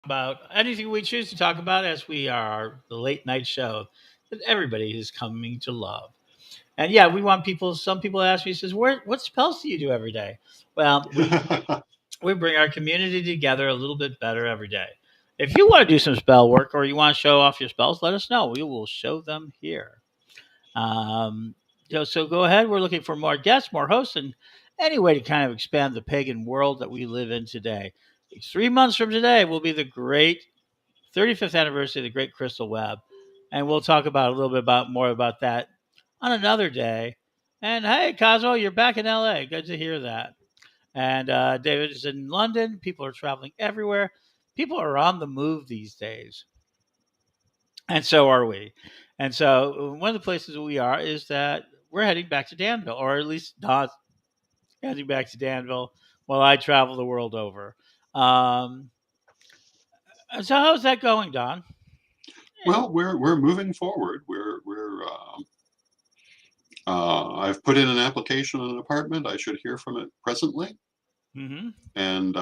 about anything we choose to talk about, as we are the late night show that everybody is coming to love. And yeah, we want people. Some people ask me, says, "Where? What spells do you do every day?" Well, we bring our community together a little bit better every day. If you want to do some spell work or you want to show off your spells, let us know. We will show them here. Um, so go ahead. We're looking for more guests, more hosts, and any way to kind of expand the pagan world that we live in today. 3 months from today will be the great 35th anniversary of the Great Crystal Web, and we'll talk about a little bit about more about that on another day. And hey, Cosmo, you're back in LA. Good to hear that. And David is in London. People are traveling everywhere. People are on the move these days, and so are we. And so one of the places we are is that we're heading back to Danville, or at least not heading back to Danville while I travel the world over. Um, so how's that going, Don? Well, we're moving forward. I've put in an application on an apartment. I should hear from it presently, Hmm. and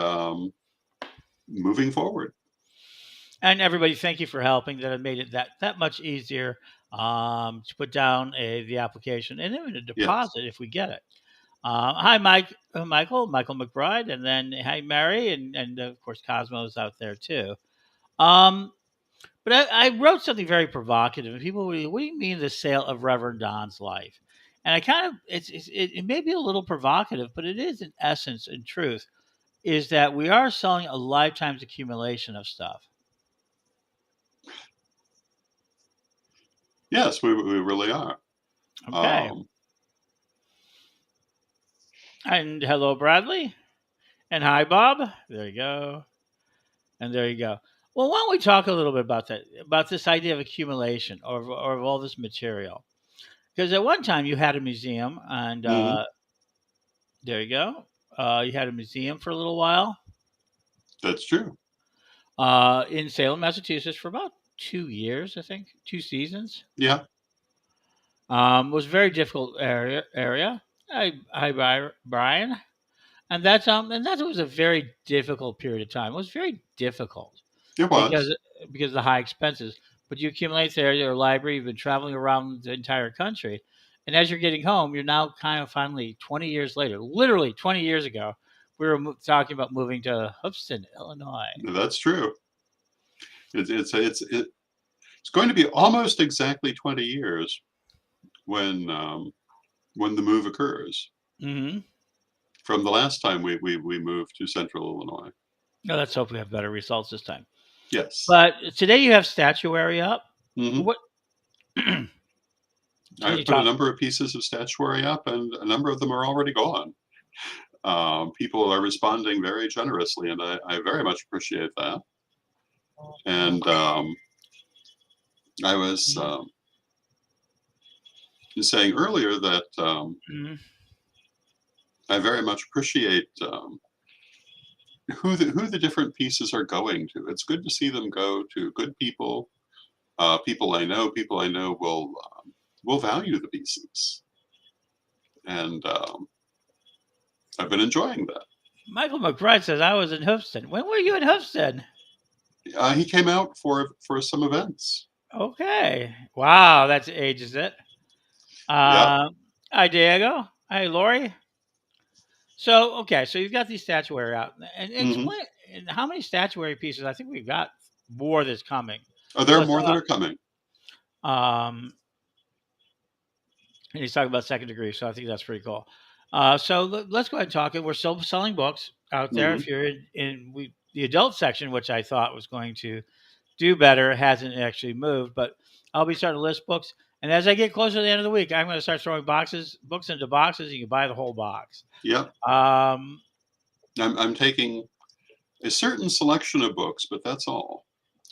moving forward. And everybody, thank you for helping. That have made it that much easier to put down the application and even a Yes. deposit if we get it. Hi, Michael McBride, and then hi, Mary, and of course Cosmo's out there too. Um, but I wrote something very provocative, and people, what do you mean the sale of Reverend Don's life? And I kind of, it may be a little provocative, but it is in essence and truth is that we are selling a lifetime's accumulation of stuff. Yes, we really are. Okay. Um, And hello, Bradley. And hi, Bob. There you go. And there you go. Well, why don't we talk a little bit about that, about this idea of accumulation or of all this material? Because at one time you had a museum, and mhm, there you go. You had a museum for a little while that's true. in Salem, Massachusetts, for about 2 years, I think, 2 seasons. Yeah. Was a very difficult area. Brian, and that was a very difficult period of time. It was very difficult It was. because of the high expenses. But you accumulate there your library. You've been traveling around the entire country, and as you're getting home, you're now kind of finally 20 years later, literally 20 years ago, we were talking about moving to Houston, Illinois. That's true. It's going to be almost exactly 20 years when when the move occurs Mm-hmm. from the last time we moved to Central Illinois. Now let's hope we have better results this time. Yes. But today you have statuary up. Hmm. What can you I've put a talk? number of pieces of statuary up, and a number of them are already gone. People are responding very generously, and I very much appreciate that. And I was saying earlier that Mhm. I very much appreciate who the different pieces are going to. It's good to see them go to good people, people I know will value the pieces, and I've been enjoying that. Michael McBride says I was in Houston. When were you in Houston? He came out for some events. Okay. Wow, that's ages it. Yeah. Uh, Hi, Diego. Hi, Lori. So, okay, so you've got these statuary out, and Hmm. explain and how many statuary pieces. I think we've got more that's coming. Oh, there are Plus, more that are coming. um, and he's talking about second degree, so I think that's pretty cool. So let's go ahead and talk. We're still selling books out there. Hmm. If you're the adult section, which I thought was going to do better, hasn't actually moved, but I'll be starting to list books. And as I get closer to the end of the week, I'm going to start throwing books into boxes. You can buy the whole box. Yep. Um, I'm taking a certain selection of books, but that's all,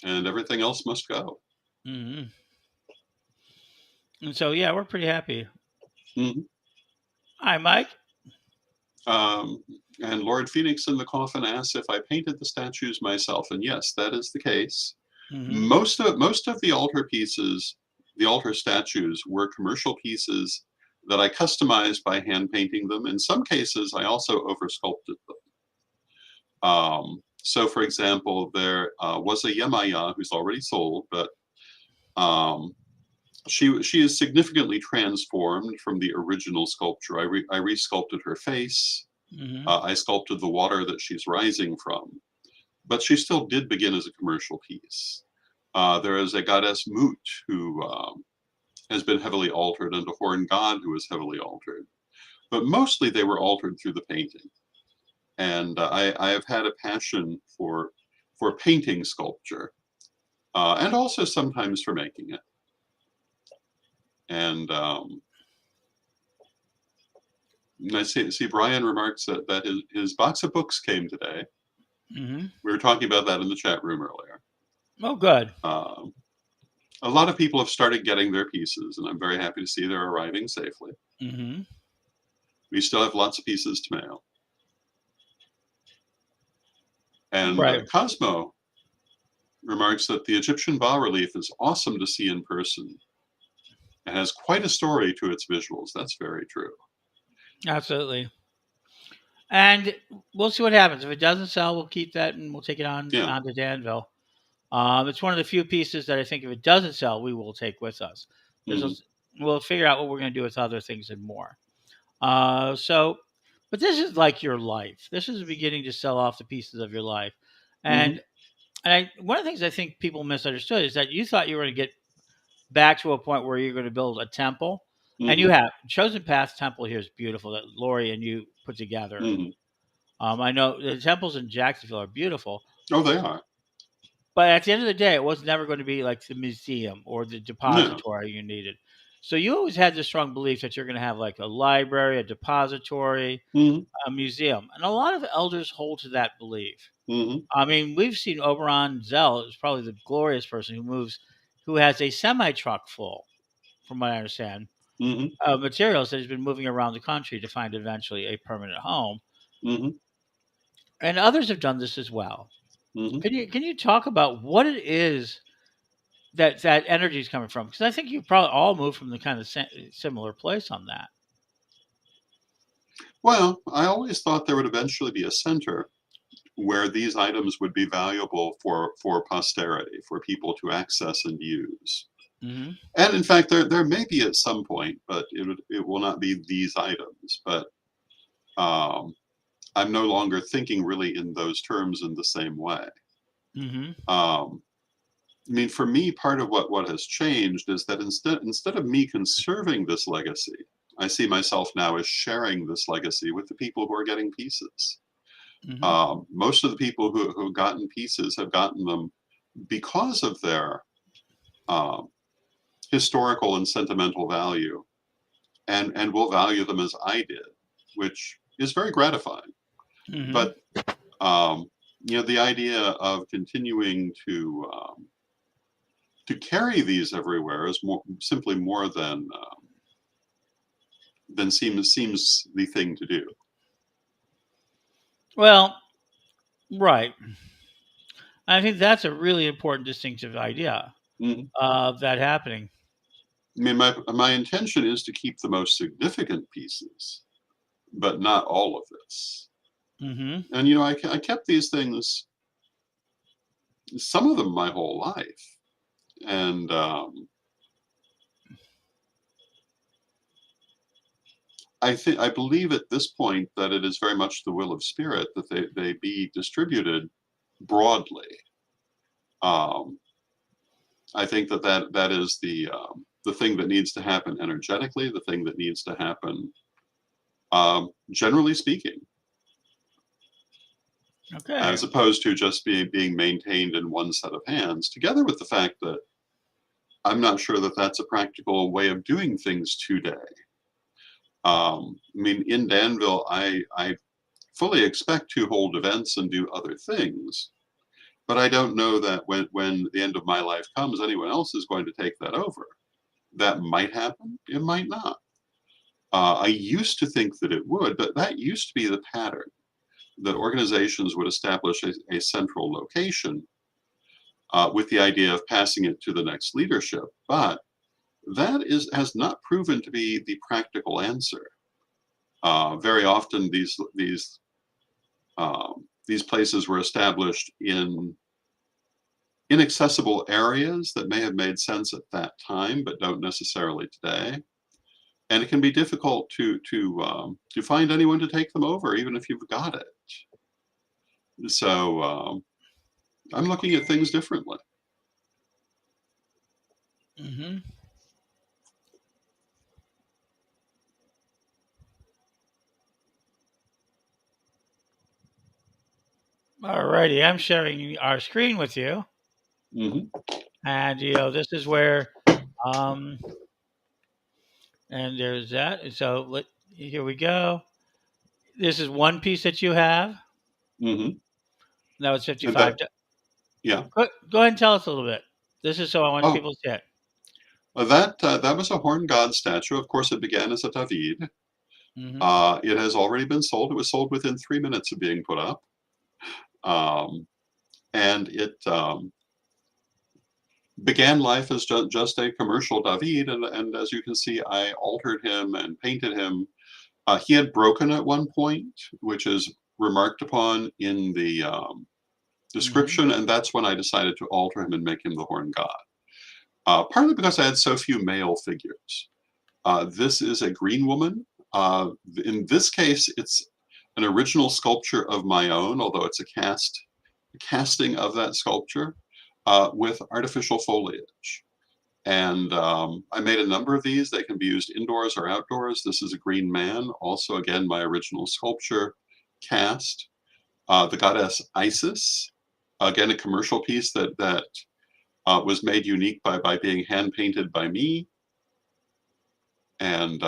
and everything else must go. mhm. And so, yeah, we're pretty happy. Hmm. Hi, Mike. Um, and Lord Phoenix in the Coffin asks if I painted the statues myself, and yes, that is the case. Hmm. Most of the altar pieces, the altar statues, were commercial pieces that I customized by hand painting them. In some cases, I also oversculpted them. So, for example, there was a Yemaya who's already sold, but um, she is significantly transformed from the original sculpture. I resculpted her face. Hmm. I sculpted the water that she's rising from, but she still did begin as a commercial piece. There is a goddess Mut who has been heavily altered, and a foreign god who is heavily altered. But mostly they were altered through the painting. And I have had a passion for painting sculpture, and also sometimes for making it. And I see Brian remarks that his box of books came today. Hmm. We were talking about that in the chat room earlier. Oh, good. Um, a lot of people have started getting their pieces, and I'm very happy to see they're arriving safely. Hmm. We still have lots of pieces to mail. And Right. Cosmo remarks that the Egyptian bas relief is awesome to see in person and has quite a story to its visuals. That's very true. Absolutely. And we'll see what happens. If it doesn't sell, we'll keep that and we'll take it Yeah. on to Danville. It's one of the few pieces that I think if it doesn't sell, we will take with us. There's a, Hmm. we'll figure out what we're going to do with other things and more. So, but this is like your life. This is beginning to sell off the pieces of your life, Hmm. and one of the things I think people misunderstood is that you thought you were going to get back to a point where you're going to build a temple, and you Hmm. have chosen path temple here is beautiful that Lori and you put together. Hmm. I know the temples in Jacksonville are beautiful, Oh, they are. but at the end of the day, it was never going to be like the museum or the No. depository you needed. So you always had this strong belief that you're going to have like a library, a depository, Hmm. a museum, and a lot of elders hold to that belief. Hmm. I mean, we've seen Oberon Zell is probably the glorious person who has a semi truck full, from what I understand, Hmm. of materials that has been moving around the country to find eventually a permanent home. Hmm. And others have done this as well. Hmm. Can you talk about what it is that energy is coming from? Because I think you probably all moved from the kind of similar place on that. Well, I always thought there would eventually be a center where these items would be valuable for posterity, for people to access and use. Hmm. And in fact, there may be at some point, but it will not be these items. But um, I'm no longer thinking really in those terms in the same way. Hmm. Um, I mean, for me, part of what has changed is that instead of me conserving this legacy, I see myself now as sharing this legacy with the people who are getting pieces. Hmm. Most of the people who have gotten pieces have gotten them because of their um, historical and sentimental value, and will value them as I did, which is very gratifying. Hmm. But um, the idea of continuing to carry these everywhere is simply more than seems the thing to do. Well, right. I think that's a really important distinctive idea Mhm. of that happening. I mean, my intention is to keep the most significant pieces, but not all of this. Hmm. And I kept these things, some of them, my whole life, and I believe at this point that it is very much the will of spirit that they be distributed broadly. Um, I think that is the thing that needs to happen energetically, the thing that needs to happen, generally speaking, Okay. as opposed to just being maintained in one set of hands. Together with the fact that I'm not sure that that's a practical way of doing things today. I mean, in Danville, I fully expect to hold events and do other things, but I don't know that when the end of my life comes, anyone else is going to take that over. That might happen. It might not. I used to think that it would, but that used to be the pattern that organizations would establish a central location with the idea of passing it to the next leadership. But that has not proven to be the practical answer. Very often, these These places were established in inaccessible areas that may have made sense at that time, but don't necessarily today. And it can be difficult to find anyone to take them over, even if you've got it. So I'm looking at things differently. Hmm. Alrighty, I'm sharing our screen with you, Hmm. and this is where, um, and there's that. And so here we go. This is one piece that you have. Hmm. That was And 55. that, yeah. Go ahead and tell us a little bit. This is so I want Oh, people to see it. that was a horn god statue. Of course, it began as a David. Hmm. It has already been sold. It was sold within 3 minutes of being put up. Um, and it began life as just a commercial David. And as you can see, I altered him and painted him. He had broken at one point, which is remarked upon in the Hmm. description. And that's when I decided to alter him and make him the horn god. Partly because I had so few male figures. This is a green woman. In this case, it's an original sculpture of my own, although it's a casting of that sculpture with artificial foliage. And I made a number of these. They can be used indoors or outdoors. This is a green man, also again my original sculpture cast. The goddess Isis, again a commercial piece that was made unique by being hand painted by me. And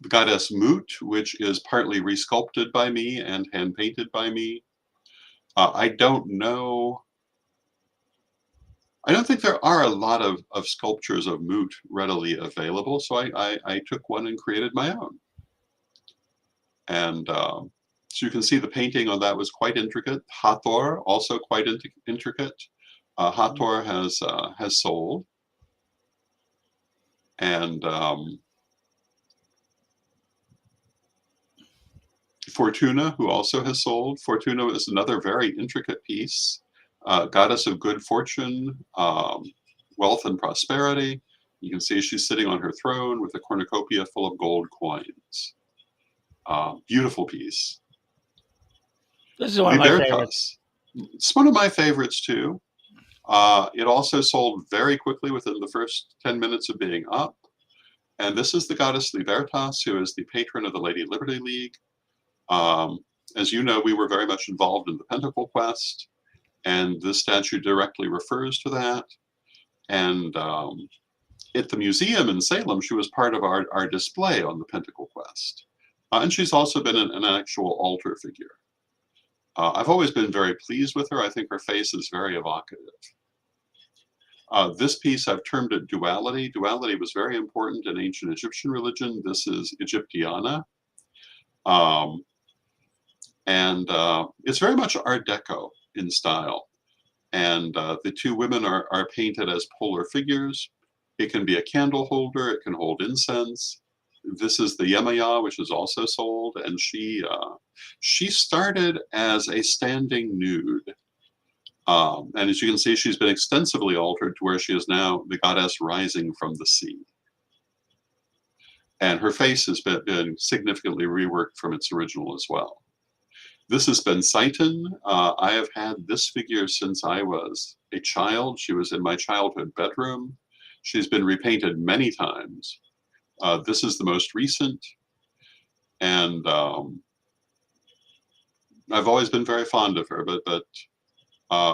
the goddess Mut, which is partly resculpted by me and hand painted by me. I don't know. I don't think there are a lot of sculptures of Mut readily available, so I took one and created my own. And so you can see the painting on that was quite intricate. Hathor, also quite intricate. Hathor has sold. And Fortuna, who also has sold. Fortuna is another very intricate piece, goddess of good fortune, wealth, and prosperity. You can see she's sitting on her throne with a cornucopia full of gold coins. Beautiful piece. This is one of my favorites. Libertas. It's one of my favorites too. It also sold very quickly within the first 10 minutes of being up. And this is the goddess Libertas, who is the patron of the Lady Liberty League. Um, as you know, we were very much involved in the Pentacle Quest, and this statue directly refers to that. And at the museum in Salem, she was part of our display on the Pentacle Quest. And she's also been an actual altar figure. I've always been very pleased with her. I think her face is very evocative. This piece, I've termed it duality. Duality was very important in ancient Egyptian religion. This is Egyptiana. Um, and it's very much Art Deco in style. And the two women are painted as polar figures. It can be a candle holder. It can hold incense. This is the Yemaya, which is also sold, and she started as a standing nude. And as you can see, she's been extensively altered to where she is now the goddess rising from the sea. And her face has been significantly reworked from its original as well. This has been Seitan. I have had this figure since I was a child. She was in my childhood bedroom. She's been repainted many times. This is the most recent. And I've always been very fond of her, but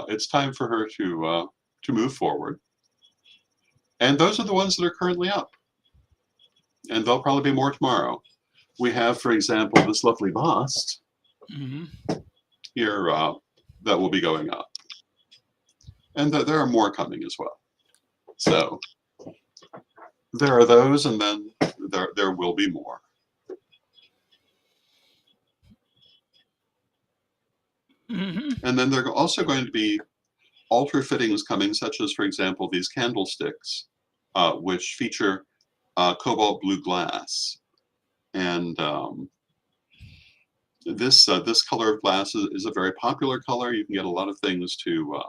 it's time for her to move forward. And those are the ones that are currently up. And there'll probably be more tomorrow. We have, for example, this lovely bust Hmm. here that will be going up. And there are more coming as well. So there are those, and then there will be more. Hmm. And then there are also going to be altar fittings coming, such as, for example, these candlesticks, which feature cobalt blue glass. And this color of glass is a very popular color. You can get a lot of things to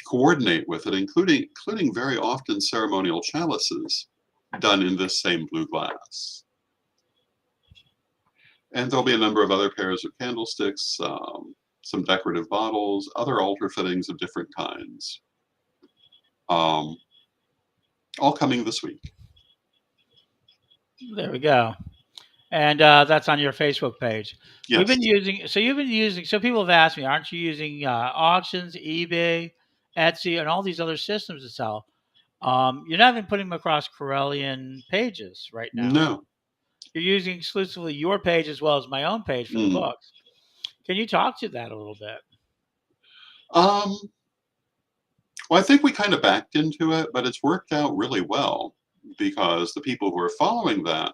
coordinate with it, including very often ceremonial chalices done in this same blue glass. And there'll be a number of other pairs of candlesticks, some decorative bottles, other altar fittings of different kinds, um, all coming this week. There we go. And that's on your Facebook page. We've Yes. been using. So you've been using. So people have asked me, aren't you using auctions, eBay, Etsy, and all these other systems to sell? You're not even putting them across Corellian pages right now. No. You're using exclusively your page as well as my own page for the Mm. books. Can you talk to that a little bit? Um, well, I think we kind of backed into it, but it's worked out really well because the people who are following that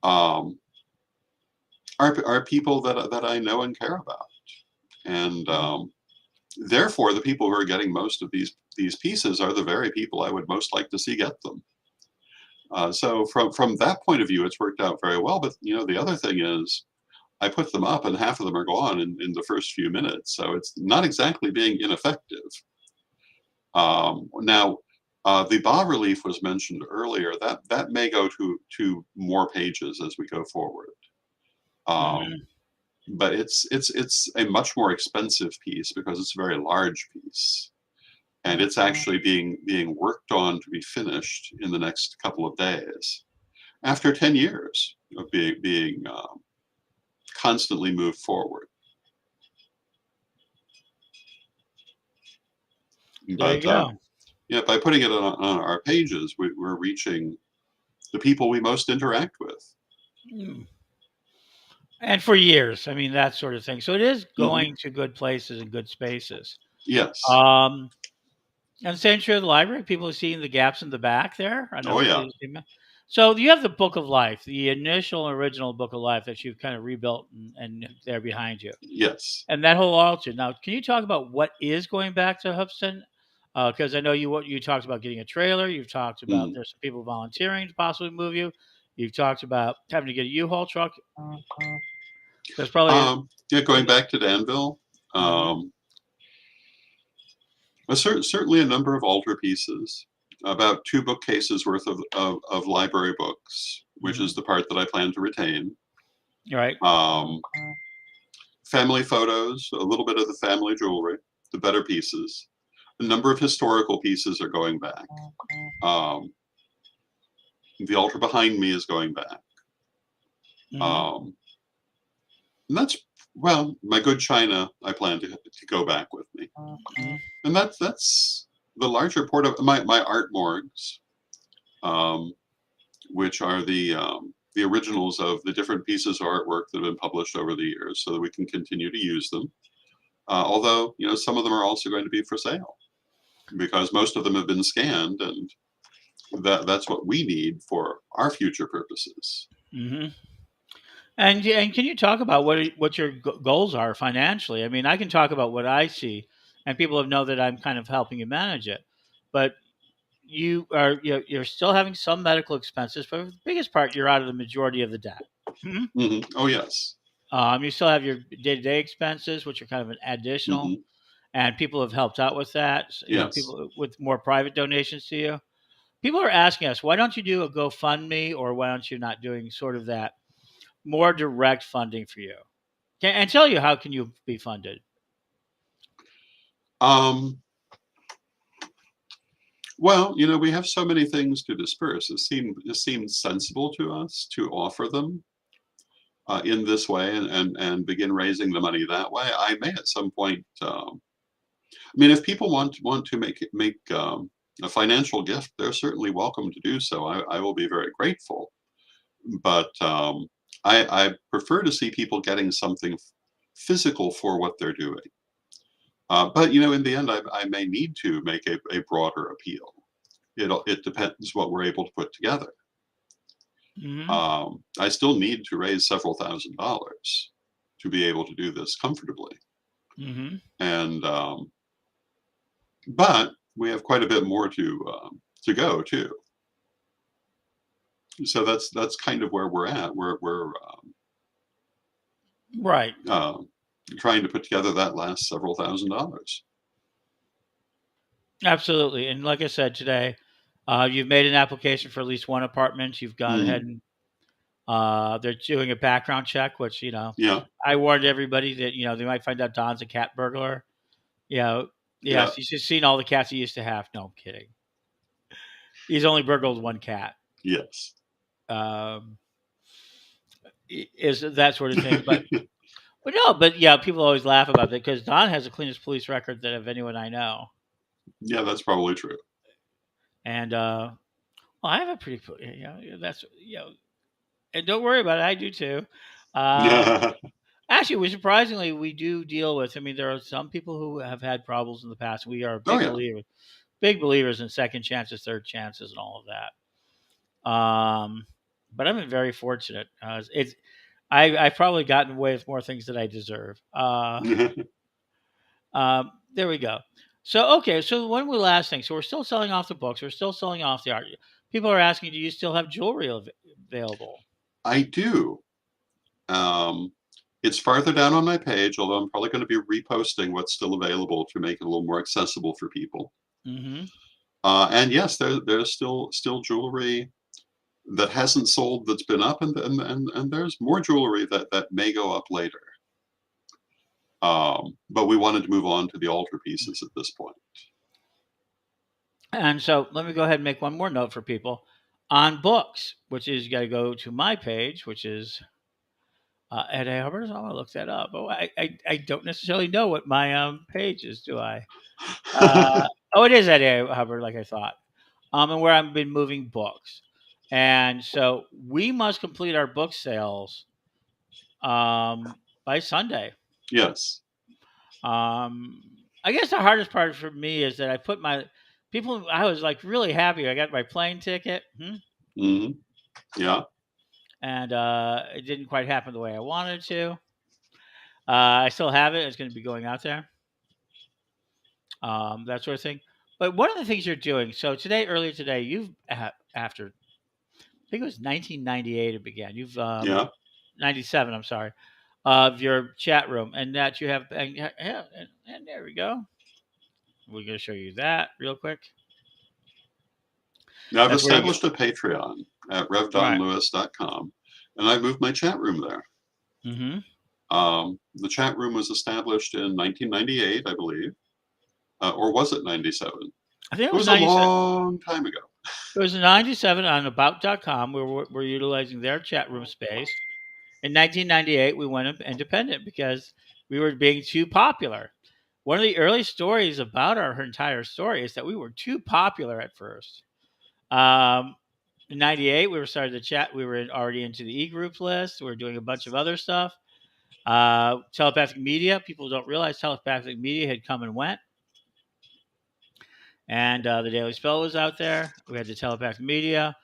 um, are people that I know and care about, and therefore the people who are getting most of these pieces are the very people I would most like to see get them. So from that point of view, it's worked out very well. But the other thing is, I put them up, and half of them are gone in the first few minutes. So it's not exactly being ineffective. Now, the bas relief was mentioned earlier. That may go to more pages as we go forward. Um, Hmm. but it's a much more expensive piece because it's a very large piece, and it's actually being worked on to be finished in the next couple of days after 10 years of being constantly moved forward. There But you go. yeah, by putting it on our pages, we're reaching the people we most interact with. Mm. And for years, I mean that sort of thing. So it is Hmm. going to good places and good spaces. Yes. Um, And same true of the library. People are seeing the gaps in the back there. I Oh know. yeah. So you have the Book of Life, the initial original Book of Life that you've kind of rebuilt and there behind you, Yes. and that whole altar. Now, can you talk about what is going back to Houston? Because I know you talked about getting a trailer. You've talked about Mm. there's some people volunteering to possibly move you. You've talked about having to get a U-Haul truck. There's probably a, Yeah, going back to Danville, Mhm. um, certainly a number of altar pieces, about two bookcases worth of library books, which is Mhm. the part that I plan to retain. Right. Um, family photos, a little bit of the family jewelry, the better pieces. A number of historical pieces are going back. Um, the altar behind me is going back. Mhm. Um, and that's, well, my good china I plan to go back with me. Mhm. And that's the larger port of my art morgues, um, which are the originals of the different pieces of artwork that have been published over the years, so that we can continue to use them. Although some of them are also going to be for sale because most of them have been scanned, and that's what we need for our future purposes. Mhm. And can you talk about what your goals are financially? I mean, I can talk about what I see, and people have know that I'm kind of helping you manage it. But you're still having some medical expenses, but for the biggest part, you're out of the majority of the debt. Mhm. Hmm. Oh yes. You still have your day to day expenses, which are kind of an additional, Hmm. and people have helped out with that. Yes. People with more private donations to you. People are asking us, why don't you do a GoFundMe, or why don't you not doing sort of that more direct funding for you? And tell you how can you be funded? Um, well, we have so many things to disperse. It seemed sensible to us to offer them in this way, and begin raising the money that way. I may at some point. I mean, if people want to make a financial gift, they're certainly welcome to do so. I will be very grateful. But I prefer to see people getting something physical for what they're doing. But in the end, I may need to make a broader appeal. It depends what we're able to put together. Hmm. I still need to raise several $1,000s to be able to do this comfortably, Hmm. and but we have quite a bit more to go too. So that's kind of where we're at. We're Right. uh, trying to put together that last several $1,000s. Absolutely. And like I said today, you've made an application for at least one apartment. You've gone ahead Hmm. and they're doing a background check, which, Yeah, I warned everybody that, they might find out Don's a cat burglar. You know, yeah, yes, he's just seen all the cats he used to have. No, I'm kidding. He's only burgled one cat. yes. Um, is that sort of thing. But no, but yeah, people always laugh about that because Don has the cleanest police record that of anyone I know. Yeah, that's probably true. And well, I have a pretty, that's and don't worry about it. I do too. Uh, Actually, surprisingly, we do deal with. I mean, there are some people who have had problems in the past. We are Oh yeah. big believers in second chances, third chances, and all of that. But I've been very fortunate. I've probably gotten away with more things than I deserve. There we go. So okay, so when we last thing, so we're still selling off the books. We're still selling off the art. People are asking, do you still have jewelry available? I do. Um, it's farther down on my page, although I'm probably going to be reposting what's still available to make it a little more accessible for people. Mm-hmm. And yes, there's still jewelry that hasn't sold that's been up, and there's more jewelry that may go up later. But we wanted to move on to the altar pieces at this point. And so let me go ahead and make one more note for people on books, which is you got to go to my page, which is Ed A. Hubbard. So I'm gonna look that up. Oh, I don't necessarily know what my page is, do I? Oh, it is Ed A. Hubbard, like I thought. And where I've been moving books, and so we must complete our book sales by Sunday. Yes. Um, I guess the hardest part for me is that I put my people. I was like really happy. I got my plane ticket. Hmm. Yeah. And it didn't quite happen the way I wanted to. I still have it. It's going to be going out there, that sort of thing. But one of the things you're doing, so today, earlier today, you've after I think it was 1998 it began. You've Yeah. 97. I'm sorry, of your chat room, and that you have, and there we go. We're going to show you that real quick. Now I've That's where you established a Patreon at right. revdonlewis.com, and I moved my chat room there. Mm-hmm. The chat room was established in 1998, I believe, or was it 97? I think it It was was a 97. long time ago. It was 97 on about.com. We're utilizing their chat room space. In 1998, we went independent because we were being too popular. One of the early stories about our entire story is that we were too popular at first. Um, in 98, we were starting to chat. We were already into the e-group list. We were doing a bunch of other stuff. Telepathic media. People don't realize telepathic media had come and went. And the Daily Spell was out there. We had the telepathic media.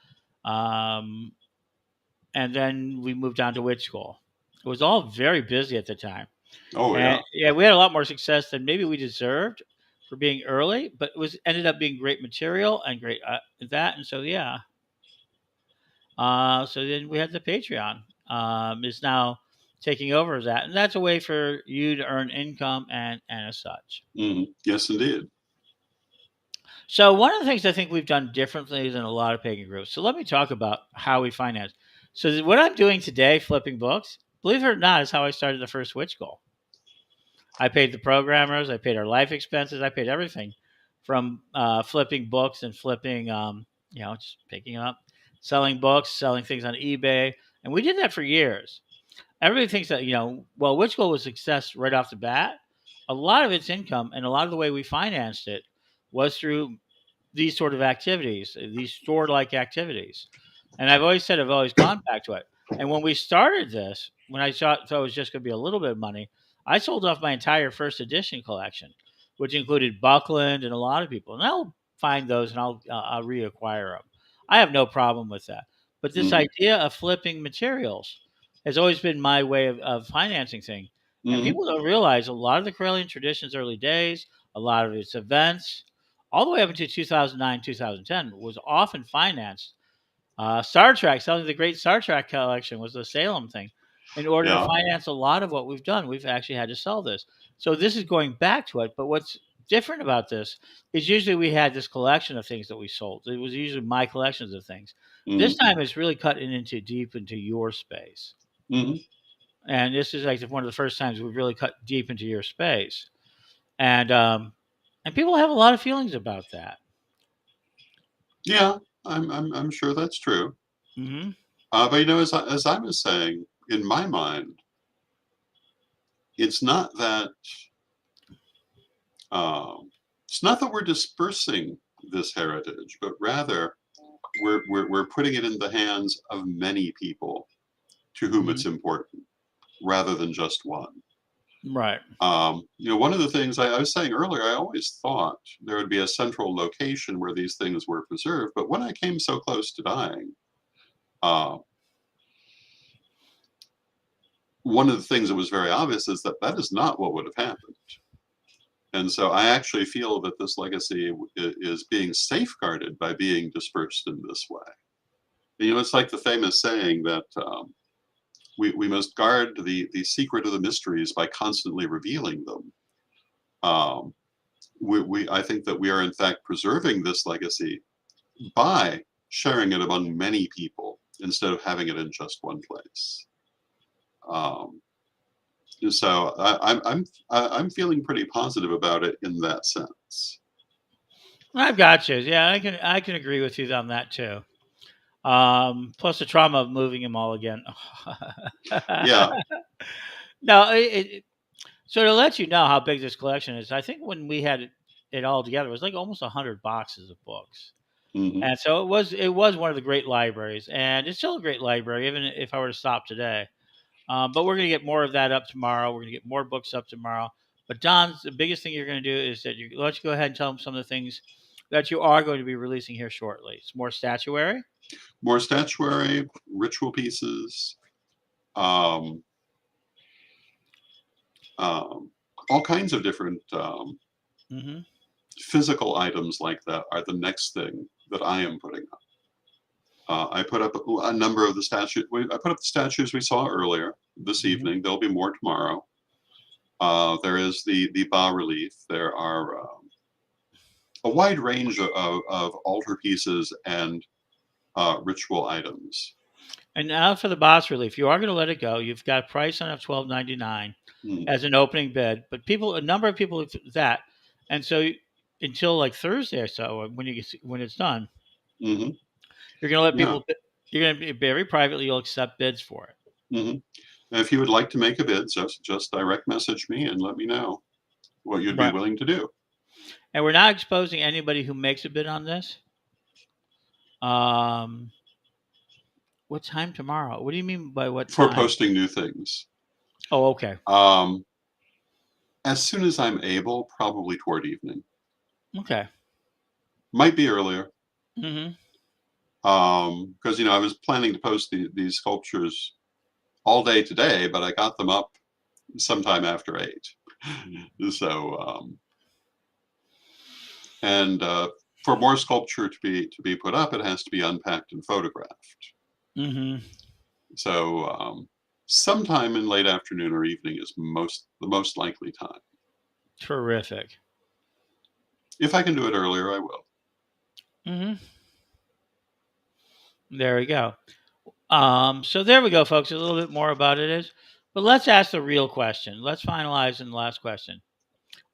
Um, and then we moved on to Witch School. It was all very busy at the time. Oh And yeah. yeah, we had a lot more success than maybe we deserved for being early, but it was ended up being great material and great that. And so yeah, so then we had the Patreon is now taking over that, and that's a way for you to earn income and as such. Yes, indeed. So one of the things I think we've done differently than a lot of pagan groups. So let me talk about how we finance. So what I'm doing today, flipping books, believe it or not, is how I started the first Witch Goal. I paid the programmers, I paid our life expenses, I paid everything from flipping books and flipping, just picking up, selling books, selling things on eBay. And we did that for years. Everybody thinks that, well, Witch Goal was a success right off the bat. A lot of its income and a lot of the way we financed it was through these sort of activities, these store like activities. And I've always said I've always gone back to it. And when we started this, when I thought it was just going to be a little bit of money, I sold off my entire first edition collection, which included Buckland and a lot of people. And I'll find those and I'll reacquire them. I have no problem with that. But this Hmm. idea of flipping materials has always been my way of financing things. And Hmm. people don't realize a lot of the Karelian tradition's early days, a lot of its events, all the way up until 2009, 2010, was often financed. Star Trek, selling the great Star Trek collection was the Salem thing. In order to Yeah. finance a lot of what we've done, we've actually had to sell this. So this is going back to it. But what's different about this is usually we had this collection of things that we sold. It was usually my collections of things. This Mm-hmm. time it's really cutting into deep into your space. Mm-hmm. And this is like one of the first times we've really cut deep into your space. And people have a lot of feelings about that. Yeah, I'm sure that's true. Hmm. But as I was saying, in my mind, it's not that um, it's not that we're dispersing this heritage, but rather we're putting it in the hands of many people to whom Hmm. it's important, rather than just one. Right. One of the things I was saying earlier, I always thought there would be a central location where these things were preserved, but when I came so close to dying, uh, one of the things that was very obvious is that that is not what would have happened. And so I actually feel that this legacy is being safeguarded by being dispersed in this way. It's like the famous saying that we must guard the secret of the mysteries by constantly revealing them. Um, I think that we are in fact preserving this legacy by sharing it among many people instead of having it in just one place. Um, so I'm feeling pretty positive about it in that sense. I've got you. Yeah, I can agree with you on that too. Plus the trauma of moving them all again. Yeah. No, so to let you know how big this collection is, I think when we had it all together, it was like almost 100 boxes of books. Hmm. And so it was one of the great libraries, and it's still a great library, even if I were to stop today. But we're going to get more of that up tomorrow. We're going to get more books up tomorrow. But Don, the biggest thing you're going to do is that let's go ahead and tell them some of the things that you are going to be releasing here shortly. It's more statuary. More statuary, ritual pieces, um, um, all kinds of different Hmm. physical items like that are the next thing that I am putting up. I put up a number of the statues. I put up the statues we saw earlier this Hmm. evening. There'll be more tomorrow. There is the bas relief. There are a wide range of altar pieces and ritual items. And now for the boss relief, you are going to let it go. You've got a price on it of $12.99 Mm, as an opening bid, but a number of people looked at that, and so until like Thursday or so, when it's done, hmm. you're going to let Yeah. people. You're going to be very privately. You'll accept bids for it. Hmm. If you would like to make a bid, just direct message me and let me know what you'd be Right. willing to do And we're not exposing anybody who makes a bid on this. Um, what time tomorrow? What do you mean by what for time? posting new things. Oh, okay. Um, as soon as I'm able, probably toward evening. Okay. Might be earlier. Hmm. Because I was planning to post these sculptures all day today, but I got them up sometime after 8. So and for more sculpture to be put up, it has to be unpacked and photographed. Hmm. So sometime in late afternoon or evening is the most likely time. Terrific. If I can do it earlier, I will. Hmm. There we go. So there we go, folks. A little bit more about it is, but let's ask the real question. Let's finalize in the last question.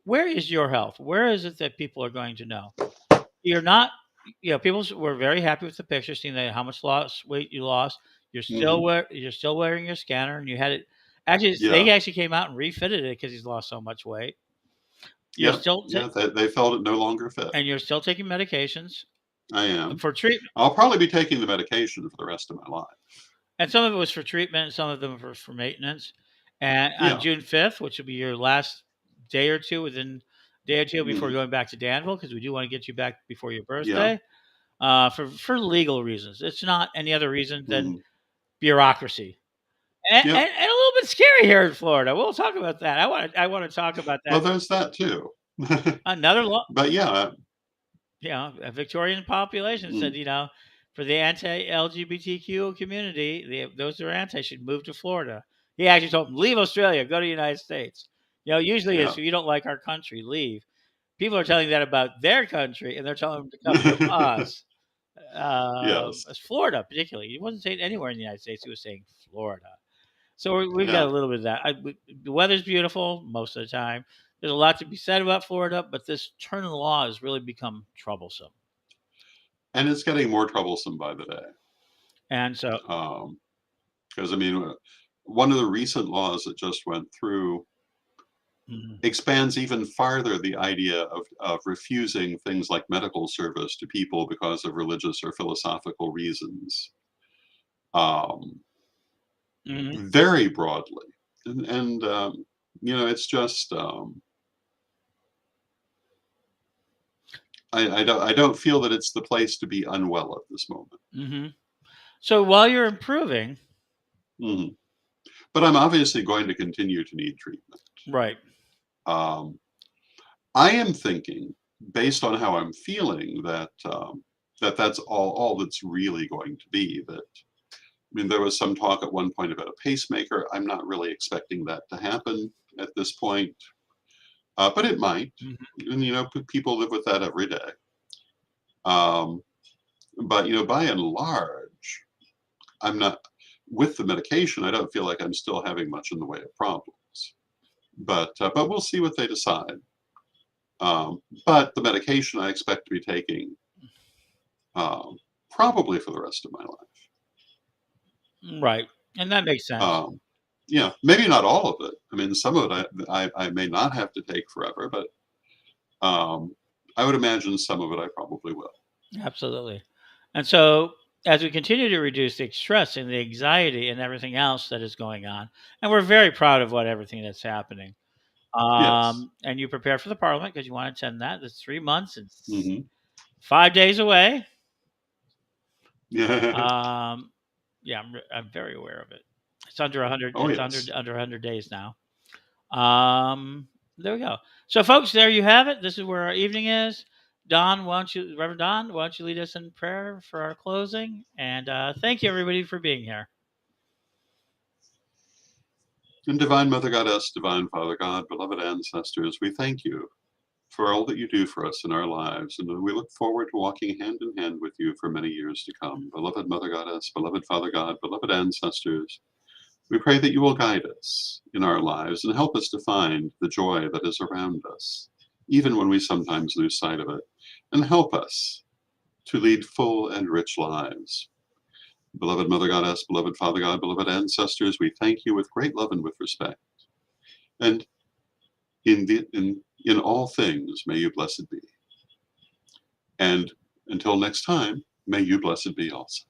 Where is your health? Where is it that people are going to know? You're not, people were very happy with the picture, seeing that how much weight you lost. Hmm. You're still wearing your scanner, and you had it. Actually, Yeah, they actually came out and refitted it because he's lost so much weight. You're yeah, still yeah. They felt it no longer fit. and you're still taking medications I am. for treatment, I'll probably be taking the medication for the rest of my life. and some of it was for treatment, and some of them were for maintenance. And on Yeah. June 5th, which will be your last day or two before Hmm. going back to Danville, because we do want to get you back before your Yeah. birthday, for legal reasons. It's not any other reason than Hmm. bureaucracy. And, Yep. and, and a little bit scary here in Florida. We'll talk about that. I want to talk about Well, that. there's that too. Another law, But yeah. a Victorian population said, Mm, for the anti-LGBTQ community, those who are anti should move to Florida He actually told them, leave Australia, go to the United States. Usually Yeah. it's, if you don't like our country, leave. People are telling that about their country, and they're telling them to come to us. Yes. As Florida, particularly. He wasn't saying anywhere in the United States. He was saying Florida. So we've got Yeah. a little bit of that. The weather's beautiful most of the time. There's a lot to be said about Florida, but this turn in the law has really become troublesome. And it's getting more troublesome by the day. And so, Because, I mean, one of the recent laws that just went through mhm, expands even farther the idea of refusing things like medical service to people because of religious or philosophical reasons, um, mhm, very broadly. And it's just, I don't feel that it's the place to be unwell at this moment. mhm. So while you're improving, Mhm. But I'm obviously going to continue to need treatment. right? Um, I am thinking, based on how I'm feeling, that's all that's really going to be. That, I mean, there was some talk at one point about a pacemaker. I'm not really expecting that to happen at this point, but it might. Mhm. And people live with that every day. Um, but by and large, I'm not with the medication. I don't feel like I'm still having much in the way of problems. But we'll see what they decide. But the medication I expect to be taking um, probably for the rest of my life. Right. And that makes sense. Um, yeah, maybe not all of it. I mean, some of it I may not have to take forever, but um, I would imagine some of it I probably will. Absolutely. And so, as we continue to reduce the stress and the anxiety and everything else that is going on, and we're very proud of what everything that's happening. Yes. And you prepare for the Parliament because you want to attend that. It's 3 months. It's Hmm. 5 days away. Yeah. Um, yeah, I'm very aware of it. It's under 100. Oh It's yes. under 100 days now. Um, there we go. So, folks, there you have it. This is where our evening is. Don, why don't you, Reverend Don, why don't you lead us in prayer for our closing? And thank you, everybody, for being here. And Divine Mother Goddess, Divine Father God, beloved ancestors, we thank you for all that you do for us in our lives, and we look forward to walking hand in hand with you for many years to come. Beloved Mother Goddess, beloved Father God, beloved ancestors, we pray that you will guide us in our lives and help us to find the joy that is around us, even when we sometimes lose sight of it, and help us to lead full and rich lives. Beloved Mother Goddess, beloved Father God, beloved ancestors, we thank you with great love and with respect. And in all things, may you blessed be. And until next time, may you blessed be also.